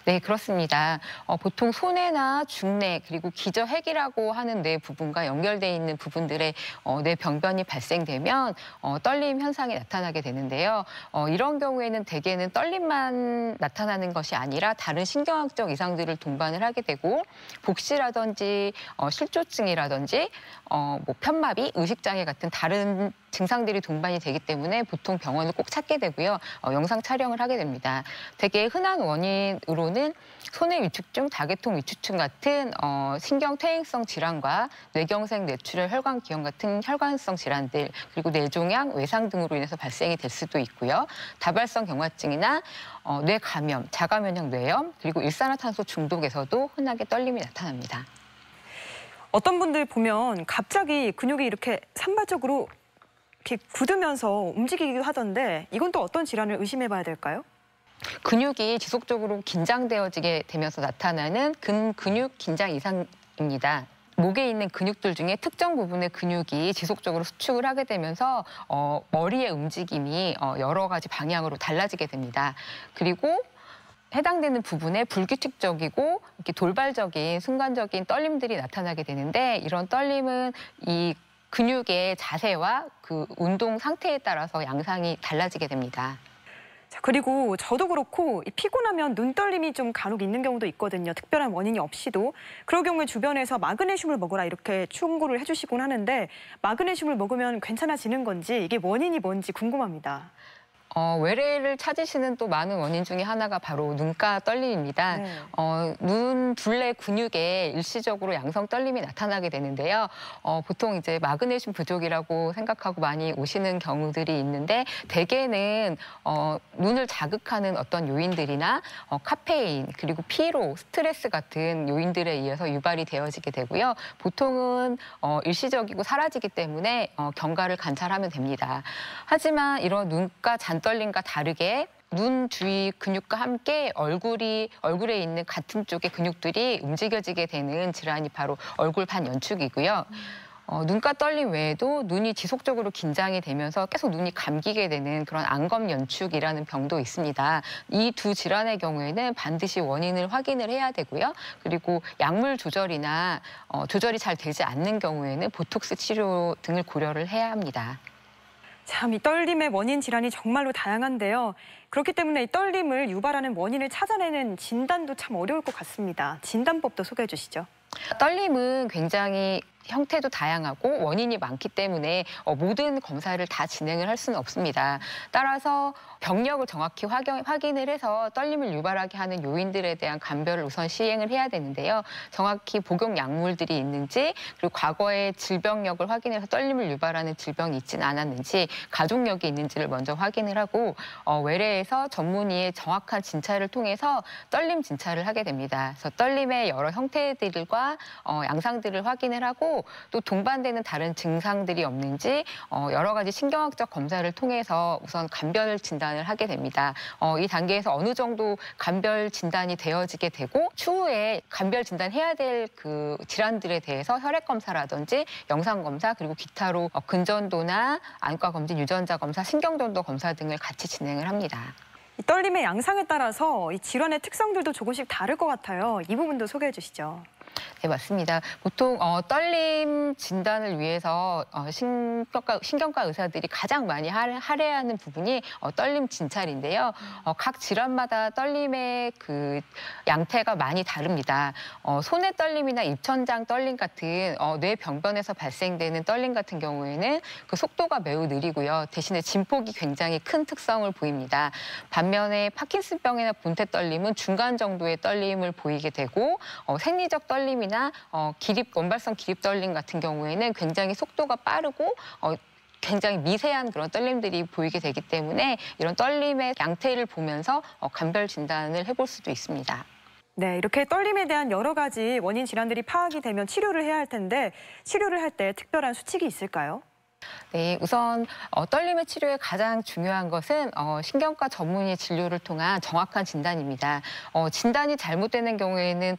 네, 그렇습니다. 보통 손해나 중내 그리고 기저핵이라고 하는 뇌 부분과 연결되어 있는 부분들의 뇌 병변이 발생되면 떨림 현상이 나타나게 되는데요. 이런 경우에는 대개는 떨림만 나타나는 것이 아니라 다른 신경학적 이상들을 동반을 하게 되고 복시라든지 실조증이라든지 뭐 편마비, 의식장애 같은 다른 증상들이 동반이 되기 때문에 보통 병원을 꼭 찾게 되고요. 영상 촬영을 하게 됩니다. 되게 흔한 원인으로는 손해 위축증, 다계통 위축증 같은 신경 퇴행성 질환과 뇌경색, 뇌출혈, 혈관기형 같은 혈관성 질환들, 그리고 뇌종양, 외상 등으로 인해서 발생이 될 수도 있고요. 다발성 경화증이나 뇌 감염, 자가면역 뇌염, 그리고 일산화탄소 중독에서도 흔하게 떨림이 나타납니다. 어떤 분들 보면 갑자기 근육이 이렇게 산발적으로 이렇게 굳으면서 움직이기도 하던데 이건 또 어떤 질환을 의심해봐야 될까요? 근육이 지속적으로 긴장되어지게 되면서 나타나는 근근육 긴장 이상입니다. 목에 있는 근육들 중에 특정 부분의 근육이 지속적으로 수축을 하게 되면서 머리의 움직임이 여러 가지 방향으로 달라지게 됩니다. 그리고 해당되는 부분에 불규칙적이고 이렇게 돌발적인 순간적인 떨림들이 나타나게 되는데 이런 떨림은 이 근육의 자세와 그 운동 상태에 따라서 양상이 달라지게 됩니다. 자, 그리고 저도 그렇고 피곤하면 눈떨림이 좀 간혹 있는 경우도 있거든요. 특별한 원인이 없이도. 그럴 경우에 주변에서 마그네슘을 먹으라 이렇게 충고를 해주시곤 하는데 마그네슘을 먹으면 괜찮아지는 건지 이게 원인이 뭔지 궁금합니다. 외래를 찾으시는 또 많은 원인 중에 하나가 바로 눈가 떨림입니다. 네. 눈 둘레 근육에 일시적으로 양성 떨림이 나타나게 되는데요. 보통 이제 마그네슘 부족이라고 생각하고 많이 오시는 경우들이 있는데 대개는 눈을 자극하는 어떤 요인들이나 카페인 그리고 피로, 스트레스 같은 요인들에 의해서 유발이 되어지게 되고요. 보통은 일시적이고 사라지기 때문에 경과를 관찰하면 됩니다. 하지만 이런 눈가 잔떨림과 다르게 눈 주위 근육과 함께 얼굴에 있는 같은 쪽의 근육들이 움직여지게 되는 질환이 바로 얼굴 반연축이고요. 눈가 떨림 외에도 눈이 지속적으로 긴장이 되면서 계속 눈이 감기게 되는 그런 안검연축이라는 병도 있습니다. 이 두 질환의 경우에는 반드시 원인을 확인을 해야 되고요. 그리고 약물 조절이나 조절이 잘 되지 않는 경우에는 보톡스 치료 등을 고려를 해야 합니다. 참, 이 떨림의 원인 질환이 정말로 다양한데요. 그렇기 때문에 이 떨림을 유발하는 원인을 찾아내는 진단도 참 어려울 것 같습니다. 진단법도 소개해 주시죠. 떨림은 굉장히 형태도 다양하고 원인이 많기 때문에 모든 검사를 다 진행을 할 수는 없습니다. 따라서 병력을 정확히 확인을 해서 떨림을 유발하게 하는 요인들에 대한 감별을 우선 시행을 해야 되는데요. 정확히 복용 약물들이 있는지 그리고 과거에 질병력을 확인해서 떨림을 유발하는 질병이 있지는 않았는지 가족력이 있는지를 먼저 확인을 하고 외래에서 전문의의 정확한 진찰을 통해서 떨림 진찰을 하게 됩니다. 그래서 떨림의 여러 형태들과 양상들을 확인을 하고 또 동반되는 다른 증상들이 없는지 여러 가지 신경학적 검사를 통해서 우선 감별 진단을 하게 됩니다. 이 단계에서 어느 정도 감별 진단이 되어지게 되고 추후에 감별 진단해야 될 그 질환들에 대해서 혈액 검사라든지 영상 검사 그리고 기타로 근전도나 안과 검진, 유전자 검사, 신경전도 검사 등을 같이 진행을 합니다. 이 떨림의 양상에 따라서 이 질환의 특성들도 조금씩 다를 것 같아요. 이 부분도 소개해 주시죠. 네, 맞습니다. 보통 떨림 진단을 위해서 신경과 의사들이 가장 많이 할애하는 부분이 떨림 진찰인데요. 각 질환마다 떨림의 그 양태가 많이 다릅니다. 손의 떨림이나 입천장 떨림 같은 뇌 병변에서 발생되는 떨림 같은 경우에는 그 속도가 매우 느리고요. 대신에 진폭이 굉장히 큰 특성을 보입니다. 반면에 파킨슨병이나 본태 떨림은 중간 정도의 떨림을 보이게 되고 생리적 떨림이나 원발성 기립 떨림 같은 경우에는 굉장히 속도가 빠르고 굉장히 미세한 그런 떨림들이 보이게 되기 때문에 이런 떨림의 양태를 보면서 감별 진단을 해볼 수도 있습니다. 네, 이렇게 떨림에 대한 여러 가지 원인 질환들이 파악이 되면 치료를 해야 할 텐데 치료를 할 때 특별한 수칙이 있을까요? 네, 우선 떨림의 치료에 가장 중요한 것은 신경과 전문의 진료를 통한 정확한 진단입니다. 진단이 잘못되는 경우에는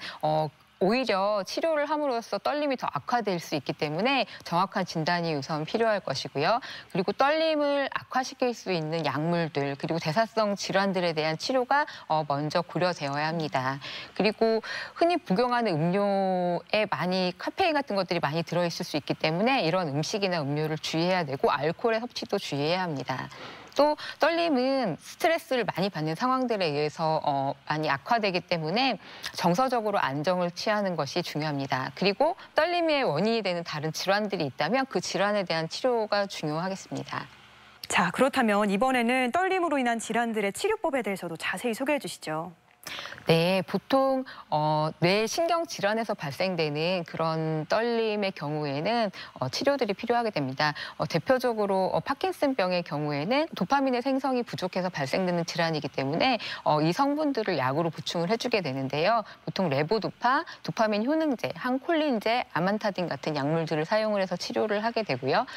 오히려 치료를 함으로써 떨림이 더 악화될 수 있기 때문에 정확한 진단이 우선 필요할 것이고요. 그리고 떨림을 악화시킬 수 있는 약물들 그리고 대사성 질환들에 대한 치료가 먼저 고려되어야 합니다. 그리고 흔히 복용하는 음료에 많이 카페인 같은 것들이 많이 들어있을 수 있기 때문에 이런 음식이나 음료를 주의해야 되고 알코올의 섭취도 주의해야 합니다. 또 떨림은 스트레스를 많이 받는 상황들에 의해서 많이 악화되기 때문에 정서적으로 안정을 취하는 것이 중요합니다. 그리고 떨림의 원인이 되는 다른 질환들이 있다면 그 질환에 대한 치료가 중요하겠습니다. 자, 그렇다면 이번에는 떨림으로 인한 질환들의 치료법에 대해서도 자세히 소개해 주시죠. 네, 보통 뇌신경 질환에서 발생되는 그런 떨림의 경우에는 치료들이 필요하게 됩니다. 대표적으로 파킨슨병의 경우에는 도파민의 생성이 부족해서 발생되는 질환이기 때문에 이 성분들을 약으로 보충을 해주게 되는데요. 보통 레보도파, 도파민 효능제, 항콜린제, 아만타딘 같은 약물들을 사용을 해서 치료를 하게 되고요.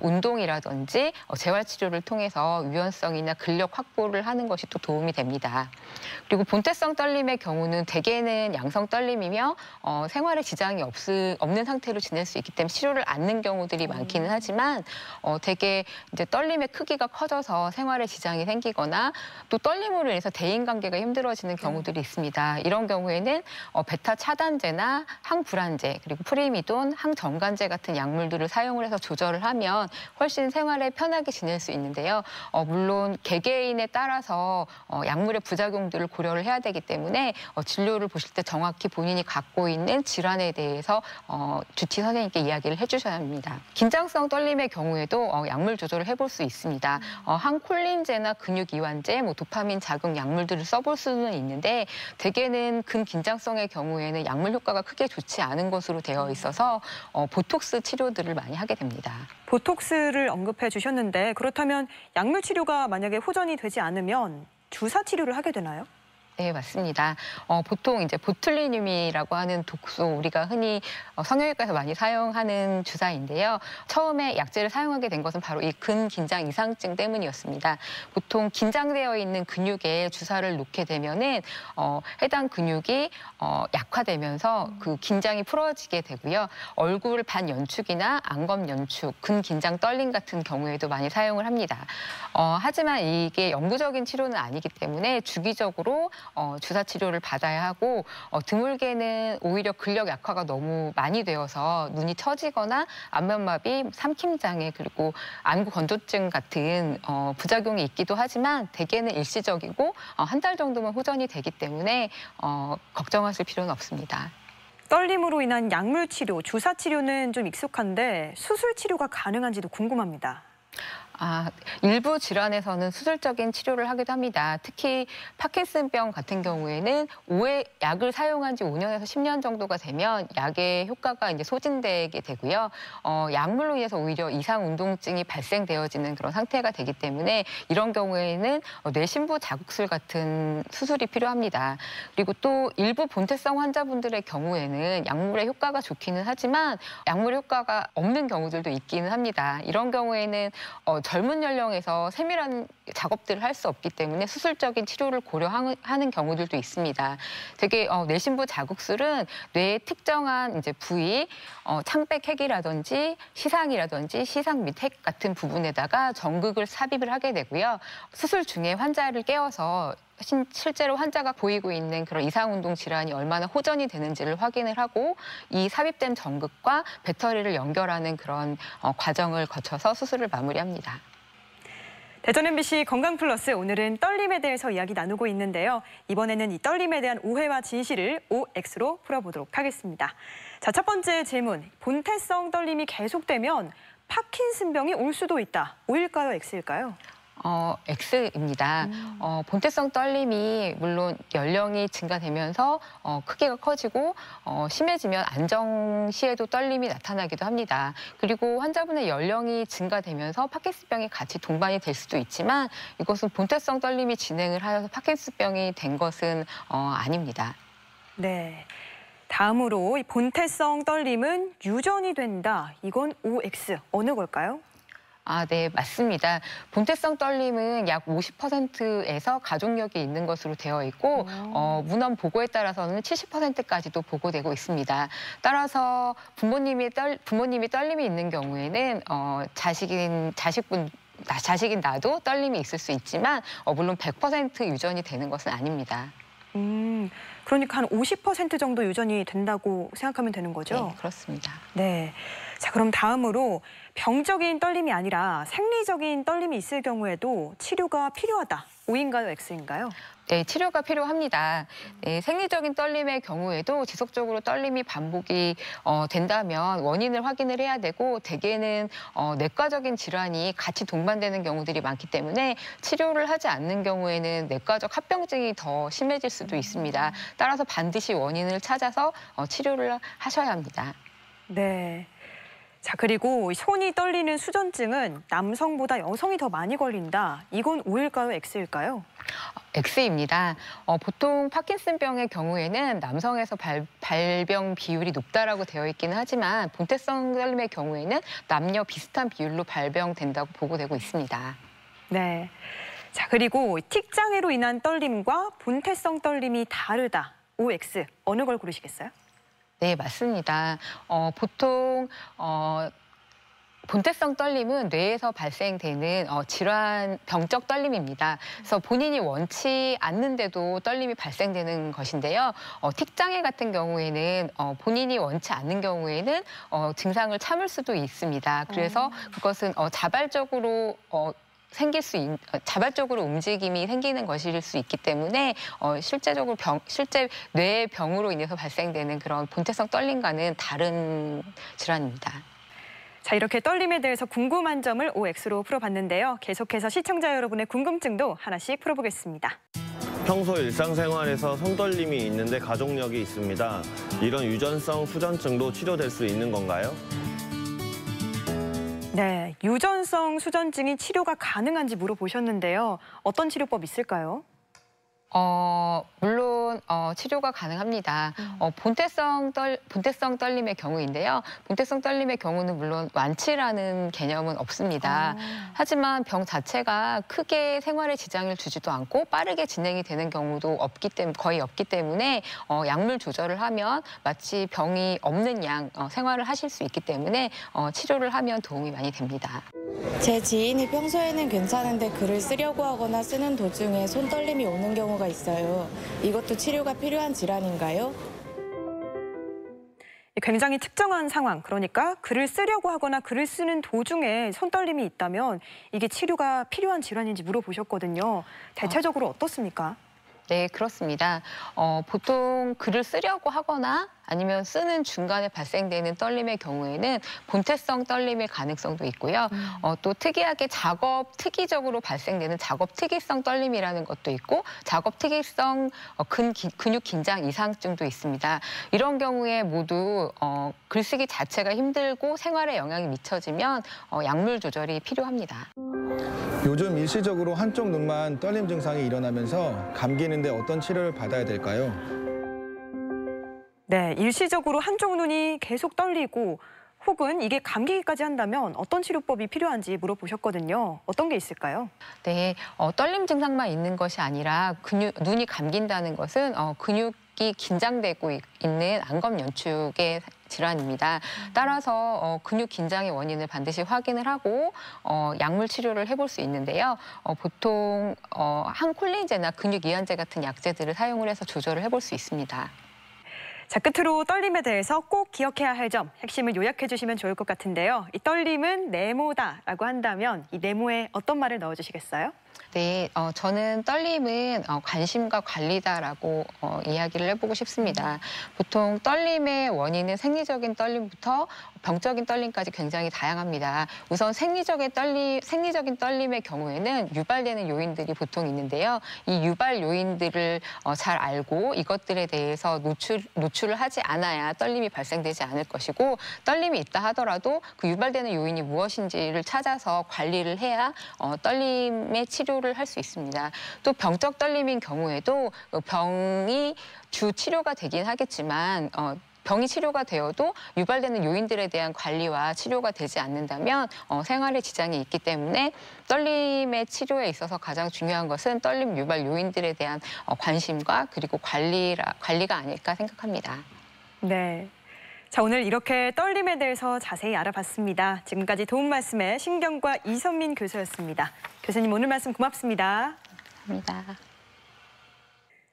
운동이라든지 재활치료를 통해서 유연성이나 근력 확보를 하는 것이 또 도움이 됩니다. 그리고 본태성 떨림의 경우는 대개는 양성 떨림이며 생활에 지장이 없는 상태로 지낼 수 있기 때문에 치료를 않는 경우들이 많기는 하지만 대개 이제 떨림의 크기가 커져서 생활에 지장이 생기거나 또 떨림으로 인해서 대인관계가 힘들어지는 경우들이 있습니다. 이런 경우에는 베타 차단제나 항불안제 그리고 프리미돈, 항정관제 같은 약물들을 사용을 해서 조절을 하면 훨씬 생활에 편하게 지낼 수 있는데요. 물론 개개인에 따라서 약물의 부작용들을 고려를 해야 되기 때문에 진료를 보실 때 정확히 본인이 갖고 있는 질환에 대해서 주치 선생님께 이야기를 해주셔야 합니다. 긴장성 떨림의 경우에도 약물 조절을 해볼 수 있습니다. 항콜린제나 근육이완제, 도파민 작용 약물들을 써볼 수는 있는데 대개는 근긴장성의 경우에는 약물 효과가 크게 좋지 않은 것으로 되어 있어서 보톡스 치료들을 많이 하게 됩니다. 보톡스를 언급해 주셨는데 그렇다면 약물 치료가 만약에 호전이 되지 않으면 주사 치료를 하게 되나요? 네, 맞습니다. 보통 이제 보툴리눔이라고 하는 독소, 우리가 흔히 성형외과에서 많이 사용하는 주사인데요. 처음에 약제를 사용하게 된 것은 바로 이 근긴장 이상증 때문이었습니다. 보통 긴장되어 있는 근육에 주사를 놓게 되면은 해당 근육이 약화되면서 그 긴장이 풀어지게 되고요. 얼굴 반연축이나 안검 연축, 근긴장 떨림 같은 경우에도 많이 사용을 합니다. 하지만 이게 영구적인 치료는 아니기 때문에 주기적으로 주사 치료를 받아야 하고 드물게는 오히려 근력 약화가 너무 많이 되어서 눈이 처지거나 안면마비, 삼킴장애 그리고 안구 건조증 같은 부작용이 있기도 하지만 대개는 일시적이고 한 달 정도면 호전이 되기 때문에 걱정하실 필요는 없습니다. 떨림으로 인한 약물 치료, 주사 치료는 좀 익숙한데 수술 치료가 가능한지도 궁금합니다. 일부 질환에서는 수술적인 치료를 하기도 합니다. 특히 파킨슨병 같은 경우에는 약을 사용한 지 5년에서 10년 정도가 되면 약의 효과가 이제 소진되게 되고요. 약물로 인해서 오히려 이상 운동증이 발생되어지는 그런 상태가 되기 때문에 이런 경우에는 뇌신부 자극술 같은 수술이 필요합니다. 그리고 또 일부 본태성 환자분들의 경우에는 약물의 효과가 좋기는 하지만 약물 효과가 없는 경우들도 있기는 합니다. 이런 경우에는 젊은 연령에서 세밀한 작업들을 할 수 없기 때문에 수술적인 치료를 고려하는 경우들도 있습니다. 되게 뇌신부 자극술은 뇌의 특정한 이제 부위, 창백핵이라든지 시상이라든지 시상 및 핵 같은 부분에다가 전극을 삽입을 하게 되고요. 수술 중에 환자를 깨워서 실제로 환자가 보이고 있는 그런 이상운동 질환이 얼마나 호전이 되는지를 확인을 하고 이 삽입된 전극과 배터리를 연결하는 그런 과정을 거쳐서 수술을 마무리합니다. 대전 MBC 건강플러스 오늘은 떨림에 대해서 이야기 나누고 있는데요. 이번에는 이 떨림에 대한 오해와 진실을 OX로 풀어보도록 하겠습니다. 자, 첫 번째 질문. 본태성 떨림이 계속되면 파킨슨병이 올 수도 있다. O일까요, X일까요? X입니다. 본태성 떨림이 물론 연령이 증가되면서 크기가 커지고 심해지면 안정 시에도 떨림이 나타나기도 합니다. 그리고 환자분의 연령이 증가되면서 파킨슨병이 같이 동반이 될 수도 있지만 이것은 본태성 떨림이 진행을 하여서 파킨슨병이 된 것은 아닙니다. 네. 다음으로 이 본태성 떨림은 유전이 된다. 이건 OX. 어느 걸까요? 네, 맞습니다. 본태성 떨림은 약 50%에서 가족력이 있는 것으로 되어 있고 문헌 보고에 따라서는 70%까지도 보고되고 있습니다. 따라서 부모님이 떨림이 있는 경우에는 자식인 나도 떨림이 있을 수 있지만 물론 100% 유전이 되는 것은 아닙니다. 그러니까 한 50% 정도 유전이 된다고 생각하면 되는 거죠? 네, 그렇습니다. 네. 자, 그럼 다음으로 병적인 떨림이 아니라 생리적인 떨림이 있을 경우에도 치료가 필요하다. O인가요, X인가요? 네, 치료가 필요합니다. 네, 생리적인 떨림의 경우에도 지속적으로 떨림이 반복이 된다면 원인을 확인을 해야 되고 대개는 내과적인 질환이 같이 동반되는 경우들이 많기 때문에 치료를 하지 않는 경우에는 내과적 합병증이 더 심해질 수도 있습니다. 따라서 반드시 원인을 찾아서 치료를 하셔야 합니다. 네. 자, 그리고 손이 떨리는 수전증은 남성보다 여성이 더 많이 걸린다. 이건 O일까요, X일까요? X입니다. 보통 파킨슨병의 경우에는 남성에서 발병 비율이 높다라고 되어 있기는 하지만 본태성 떨림의 경우에는 남녀 비슷한 비율로 발병된다고 보고되고 있습니다. 네. 자, 그리고 틱장애로 인한 떨림과 본태성 떨림이 다르다. OX, 어느 걸 고르시겠어요? 네, 맞습니다. 보통 본태성 떨림은 뇌에서 발생되는 병적 떨림입니다. 그래서 본인이 원치 않는데도 떨림이 발생되는 것인데요. 틱장애 같은 경우에는 본인이 원치 않는 경우에는 증상을 참을 수도 있습니다. 그래서 그것은 자발적으로 자발적으로 움직임이 생기는 것일 수 있기 때문에 실제 뇌의 병으로 인해서 발생되는 그런 본태성 떨림과는 다른 질환입니다. 자, 이렇게 떨림에 대해서 궁금한 점을 OX로 풀어봤는데요. 계속해서 시청자 여러분의 궁금증도 하나씩 풀어보겠습니다. 평소 일상생활에서 손떨림이 있는데 가족력이 있습니다. 이런 유전성 수전증도 치료될 수 있는 건가요? 네, 유전성 수전증이 치료가 가능한지 물어보셨는데요. 어떤 치료법 있을까요? 물론 치료가 가능합니다. 본태성 떨림의 경우인데요. 본태성 떨림의 경우는 물론 완치라는 개념은 없습니다. 하지만 병 자체가 크게 생활에 지장을 주지도 않고 빠르게 진행이 되는 경우도 거의 없기 때문에 약물 조절을 하면 마치 병이 없는 양 생활을 하실 수 있기 때문에 치료를 하면 도움이 많이 됩니다. 제 지인이 평소에는 괜찮은데 글을 쓰려고 하거나 쓰는 도중에 손떨림이 오는 경우가 있어요. 이것도 치료가 필요한 질환인가요? 굉장히 특정한 상황, 그러니까 글을 쓰려고 하거나 글을 쓰는 도중에 손떨림이 있다면 이게 치료가 필요한 질환인지 물어보셨거든요. 대체적으로 어떻습니까? 네, 그렇습니다. 보통 글을 쓰려고 하거나 아니면 쓰는 중간에 발생되는 떨림의 경우에는 본태성 떨림일 가능성도 있고요. 또 특이하게 작업 특이적으로 발생되는 작업 특이성 떨림이라는 것도 있고 작업 특이성 근육 긴장 이상증도 있습니다. 이런 경우에 모두 글쓰기 자체가 힘들고 생활에 영향이 미쳐지면 약물 조절이 필요합니다. 요즘 일시적으로 한쪽 눈만 떨림 증상이 일어나면서 감기는데 어떤 치료를 받아야 될까요? 네, 일시적으로 한쪽 눈이 계속 떨리고 혹은 이게 감기기까지 한다면 어떤 치료법이 필요한지 물어보셨거든요. 어떤 게 있을까요? 네, 떨림 증상만 있는 것이 아니라 눈이 감긴다는 것은 근육이 긴장되고 있는 안검연축의 질환입니다. 따라서 근육 긴장의 원인을 반드시 확인을 하고 약물 치료를 해볼 수 있는데요. 보통 항콜린제나 근육 이완제 같은 약제들을 사용을 해서 조절을 해볼 수 있습니다. 자, 끝으로 떨림에 대해서 꼭 기억해야 할 점, 핵심을 요약해 주시면 좋을 것 같은데요. 이 떨림은 네모다라고 한다면 이 네모에 어떤 말을 넣어주시겠어요? 네, 저는 떨림은 관심과 관리다라고 이야기를 해보고 싶습니다. 보통 떨림의 원인은 생리적인 떨림부터 병적인 떨림까지 굉장히 다양합니다. 우선 생리적인 떨림의 경우에는 유발되는 요인들이 보통 있는데요. 이 유발 요인들을 잘 알고 이것들에 대해서 노출을 하지 않아야 떨림이 발생되지 않을 것이고 떨림이 있다 하더라도 그 유발되는 요인이 무엇인지를 찾아서 관리를 해야 떨림의 치료를 할 수 있습니다. 또 병적 떨림인 경우에도 병이 주 치료가 되긴 하겠지만 병이 치료가 되어도 유발되는 요인들에 대한 관리와 치료가 되지 않는다면 생활에 지장이 있기 때문에 떨림의 치료에 있어서 가장 중요한 것은 떨림 유발 요인들에 대한 관심과 그리고 관리가 아닐까 생각합니다. 네. 자, 오늘 이렇게 떨림에 대해서 자세히 알아봤습니다. 지금까지 도움 말씀의 신경과 이선민 교수였습니다. 교수님 오늘 말씀 고맙습니다. 감사합니다.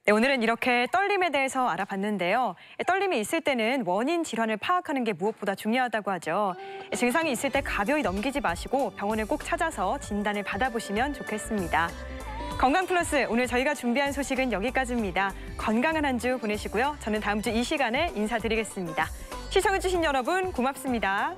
네, 오늘은 이렇게 떨림에 대해서 알아봤는데요. 떨림이 있을 때는 원인 질환을 파악하는 게 무엇보다 중요하다고 하죠. 증상이 있을 때 가벼이 넘기지 마시고 병원을 꼭 찾아서 진단을 받아보시면 좋겠습니다. 건강플러스 오늘 저희가 준비한 소식은 여기까지입니다. 건강한 한 주 보내시고요. 저는 다음 주 이 시간에 인사드리겠습니다. 시청해주신 여러분 고맙습니다.